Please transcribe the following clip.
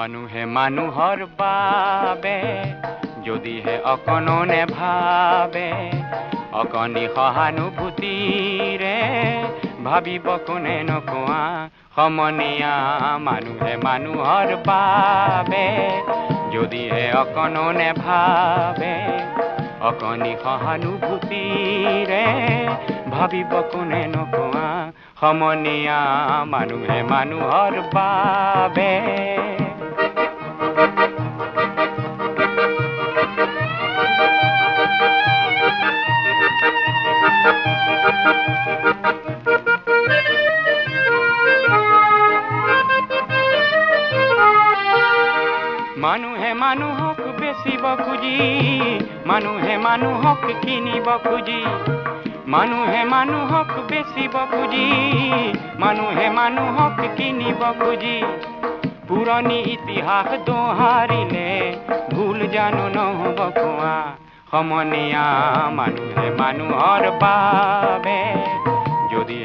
মানুহে মানুহৰ বাবে যদিহে অকণো নেভাবে, অকণি সহানুভূতিৰে ভাবিব কোনে নকোৱা সমনীয়া। মানুহে মানুহৰ বাবে যদিহে অকণো নেভাবে, অকণি সহানুভূতিৰে ভাবিব কোনে নকোৱা সমনীয়া। মানুহে মানুহৰ বাবে। মানুহে মানুহক বেচিব খুজি, মানুহে মানুহক কিনিব খুজি, মানুহে মানুহক বেচিব খুজি, মানুহে মানুহক কিনিব খুজি। পুৰণি ইতিহাস দোহাৰিলে ভুল জানো নহ'ব কোৱা সমনীয়া। মানুহে মানুহৰ বাবে যদি